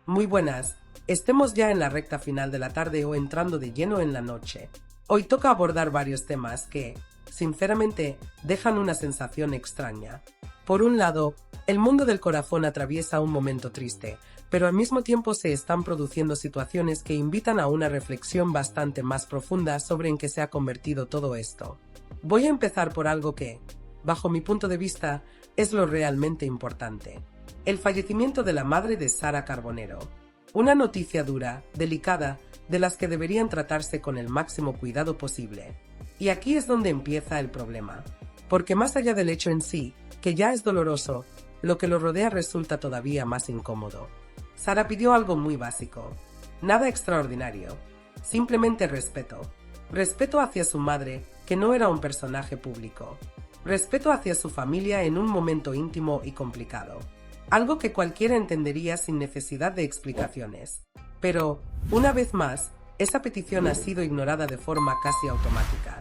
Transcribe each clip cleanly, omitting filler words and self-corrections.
Muy buenas, estemos ya en la recta final de la tarde o entrando de lleno en la noche. Hoy toca abordar varios temas que, sinceramente, dejan una sensación extraña. Por un lado, el mundo del corazón atraviesa un momento triste, pero al mismo tiempo se están produciendo situaciones que invitan a una reflexión bastante más profunda sobre en qué se ha convertido todo esto. Voy a empezar por algo que, bajo mi punto de vista, es lo realmente importante. El fallecimiento de la madre de Sara Carbonero. Una noticia dura, delicada, de las que deberían tratarse con el máximo cuidado posible. Y aquí es donde empieza el problema. Porque más allá del hecho en sí, que ya es doloroso, lo que lo rodea resulta todavía más incómodo. Sara pidió algo muy básico. Nada extraordinario. Simplemente respeto. Respeto hacia su madre, que no era un personaje público. Respeto hacia su familia en un momento íntimo y complicado. Algo que cualquiera entendería sin necesidad de explicaciones. Pero, una vez más, esa petición ha sido ignorada de forma casi automática.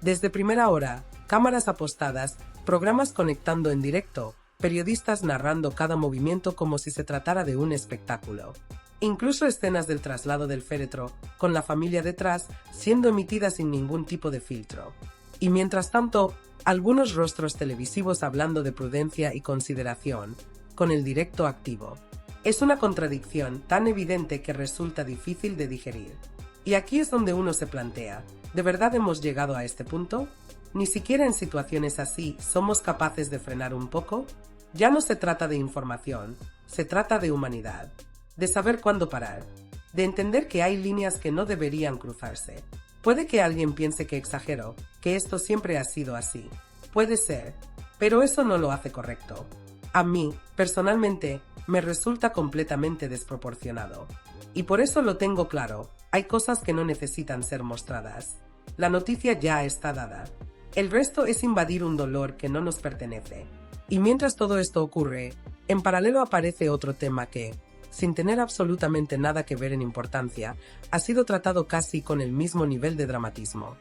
Desde primera hora, cámaras apostadas, programas conectando en directo, periodistas narrando cada movimiento como si se tratara de un espectáculo. Incluso escenas del traslado del féretro, con la familia detrás, siendo emitidas sin ningún tipo de filtro. Y mientras tanto, algunos rostros televisivos hablando de prudencia y consideración, con el directo activo. Es una contradicción tan evidente que resulta difícil de digerir. Y aquí es donde uno se plantea, ¿de verdad hemos llegado a este punto? ¿Ni siquiera en situaciones así somos capaces de frenar un poco? Ya no se trata de información, se trata de humanidad, de saber cuándo parar, de entender que hay líneas que no deberían cruzarse. Puede que alguien piense que exagero, que esto siempre ha sido así. Puede ser, pero eso no lo hace correcto. A mí, personalmente, me resulta completamente desproporcionado. Y por eso lo tengo claro, hay cosas que no necesitan ser mostradas. La noticia ya está dada. El resto es invadir un dolor que no nos pertenece. Y mientras todo esto ocurre, en paralelo aparece otro tema que, sin tener absolutamente nada que ver en importancia, ha sido tratado casi con el mismo nivel de dramatismo.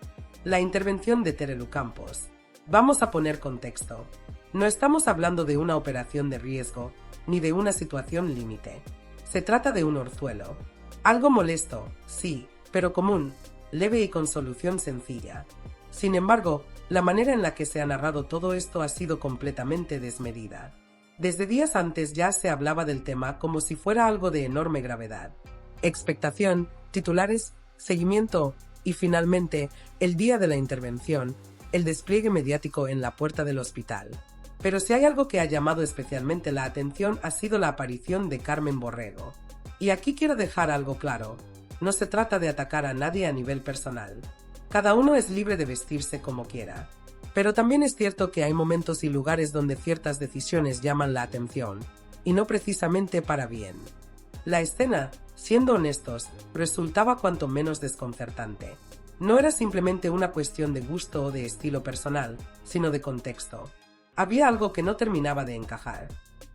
La intervención de Terelu Campos. Vamos a poner contexto. No estamos hablando de una operación de riesgo, ni de una situación límite. Se trata de un orzuelo. Algo molesto, sí, pero común, leve y con solución sencilla. Sin embargo, la manera en la que se ha narrado todo esto ha sido completamente desmedida. Desde días antes ya se hablaba del tema como si fuera algo de enorme gravedad. Expectación, titulares, seguimiento y finalmente, el día de la intervención, el despliegue mediático en la puerta del hospital. Pero si hay algo que ha llamado especialmente la atención ha sido la aparición de Carmen Borrego. Y aquí quiero dejar algo claro, no se trata de atacar a nadie a nivel personal. Cada uno es libre de vestirse como quiera. Pero también es cierto que hay momentos y lugares donde ciertas decisiones llaman la atención, y no precisamente para bien. La escena, siendo honestos, resultaba cuanto menos desconcertante. No era simplemente una cuestión de gusto o de estilo personal, sino de contexto. Había algo que no terminaba de encajar.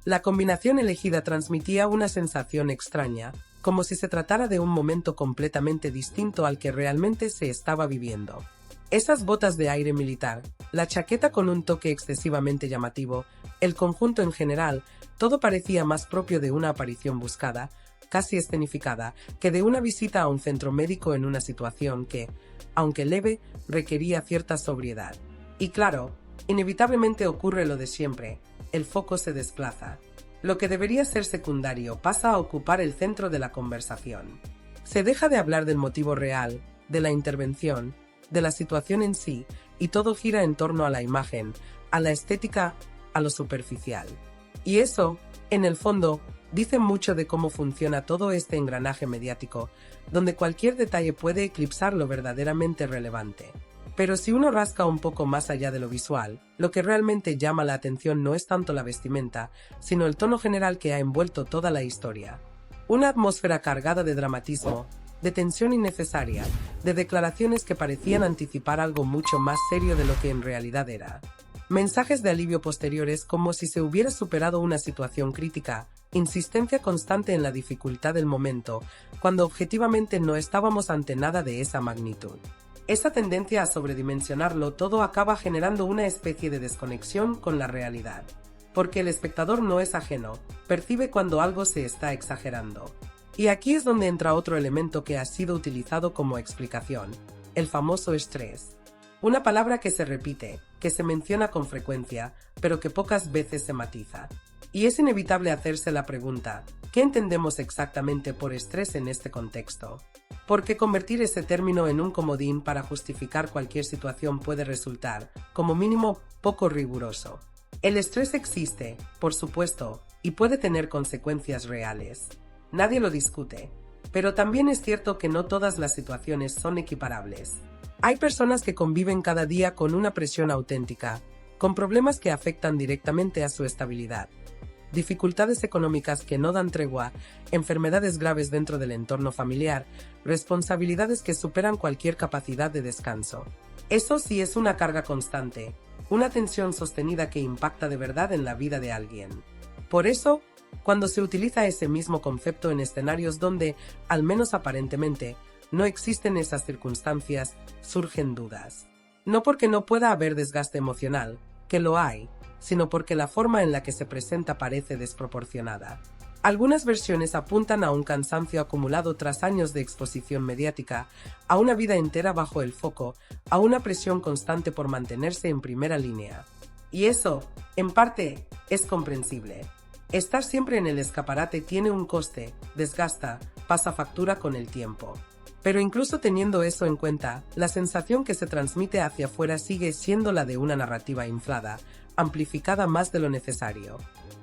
La combinación elegida transmitía una sensación extraña, como si se tratara de un momento completamente distinto al que realmente se estaba viviendo. Esas botas de aire militar, la chaqueta con un toque excesivamente llamativo, el conjunto en general, todo parecía más propio de una aparición buscada, casi escenificada, que de una visita a un centro médico en una situación que, aunque leve, requería cierta sobriedad. Y claro, inevitablemente ocurre lo de siempre, el foco se desplaza. Lo que debería ser secundario pasa a ocupar el centro de la conversación. Se deja de hablar del motivo real, de la intervención, de la situación en sí, y todo gira en torno a la imagen, a la estética, a lo superficial. Y eso, en el fondo, dice mucho de cómo funciona todo este engranaje mediático, donde cualquier detalle puede eclipsar lo verdaderamente relevante. Pero si uno rasca un poco más allá de lo visual, lo que realmente llama la atención no es tanto la vestimenta, sino el tono general que ha envuelto toda la historia. Una atmósfera cargada de dramatismo, de tensión innecesaria, de declaraciones que parecían anticipar algo mucho más serio de lo que en realidad era. Mensajes de alivio posteriores como si se hubiera superado una situación crítica, insistencia constante en la dificultad del momento, cuando objetivamente no estábamos ante nada de esa magnitud. Esa tendencia a sobredimensionarlo todo acaba generando una especie de desconexión con la realidad. Porque el espectador no es ajeno, percibe cuando algo se está exagerando. Y aquí es donde entra otro elemento que ha sido utilizado como explicación, el famoso estrés. Una palabra que se repite, que se menciona con frecuencia, pero que pocas veces se matiza. Y es inevitable hacerse la pregunta, ¿qué entendemos exactamente por estrés en este contexto? Porque convertir ese término en un comodín para justificar cualquier situación puede resultar, como mínimo, poco riguroso. El estrés existe, por supuesto, y puede tener consecuencias reales. Nadie lo discute, pero también es cierto que no todas las situaciones son equiparables. Hay personas que conviven cada día con una presión auténtica, con problemas que afectan directamente a su estabilidad, dificultades económicas que no dan tregua, enfermedades graves dentro del entorno familiar, responsabilidades que superan cualquier capacidad de descanso. Eso sí es una carga constante, una tensión sostenida que impacta de verdad en la vida de alguien. Por eso, cuando se utiliza ese mismo concepto en escenarios donde, al menos aparentemente, no existen esas circunstancias, surgen dudas. No porque no pueda haber desgaste emocional, que lo hay, sino porque la forma en la que se presenta parece desproporcionada. Algunas versiones apuntan a un cansancio acumulado tras años de exposición mediática, a una vida entera bajo el foco, a una presión constante por mantenerse en primera línea. Y eso, en parte, es comprensible. Estar siempre en el escaparate tiene un coste, desgasta, pasa factura con el tiempo. Pero incluso teniendo eso en cuenta, la sensación que se transmite hacia afuera sigue siendo la de una narrativa inflada, amplificada más de lo necesario.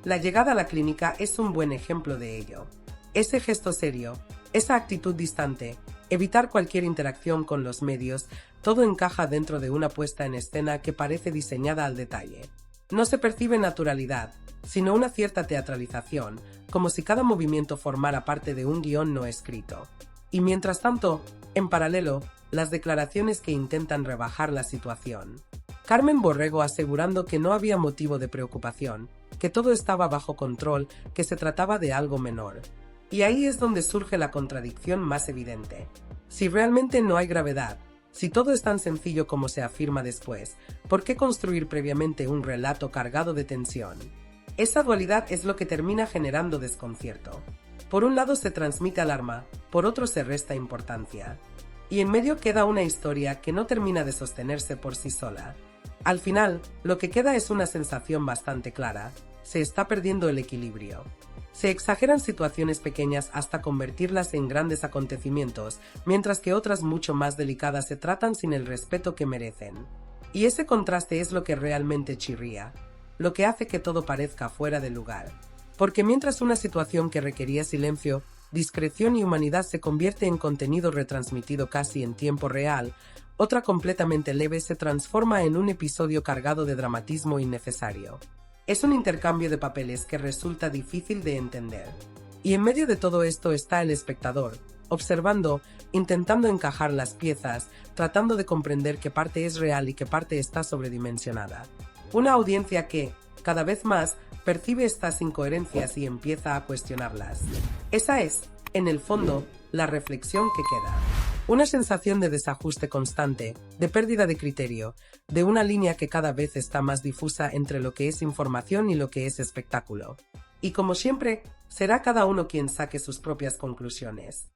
La llegada a la clínica es un buen ejemplo de ello. Ese gesto serio, esa actitud distante, evitar cualquier interacción con los medios, todo encaja dentro de una puesta en escena que parece diseñada al detalle. No se percibe naturalidad, sino una cierta teatralización, como si cada movimiento formara parte de un guión no escrito. Y mientras tanto, en paralelo, las declaraciones que intentan rebajar la situación. Carmen Borrego asegurando que no había motivo de preocupación, que todo estaba bajo control, que se trataba de algo menor. Y ahí es donde surge la contradicción más evidente. Si realmente no hay gravedad, si todo es tan sencillo como se afirma después, ¿por qué construir previamente un relato cargado de tensión? Esa dualidad es lo que termina generando desconcierto. Por un lado se transmite alarma, por otro se resta importancia. Y en medio queda una historia que no termina de sostenerse por sí sola. Al final, lo que queda es una sensación bastante clara: se está perdiendo el equilibrio. Se exageran situaciones pequeñas hasta convertirlas en grandes acontecimientos, mientras que otras mucho más delicadas se tratan sin el respeto que merecen. Y ese contraste es lo que realmente chirría, lo que hace que todo parezca fuera de lugar. Porque mientras una situación que requería silencio, discreción y humanidad se convierte en contenido retransmitido casi en tiempo real, otra completamente leve se transforma en un episodio cargado de dramatismo innecesario. Es un intercambio de papeles que resulta difícil de entender. Y en medio de todo esto está el espectador, observando, intentando encajar las piezas, tratando de comprender qué parte es real y qué parte está sobredimensionada. Una audiencia que, cada vez más, percibe estas incoherencias y empieza a cuestionarlas. Esa es, en el fondo, la reflexión que queda. Una sensación de desajuste constante, de pérdida de criterio, de una línea que cada vez está más difusa entre lo que es información y lo que es espectáculo. Y como siempre, será cada uno quien saque sus propias conclusiones.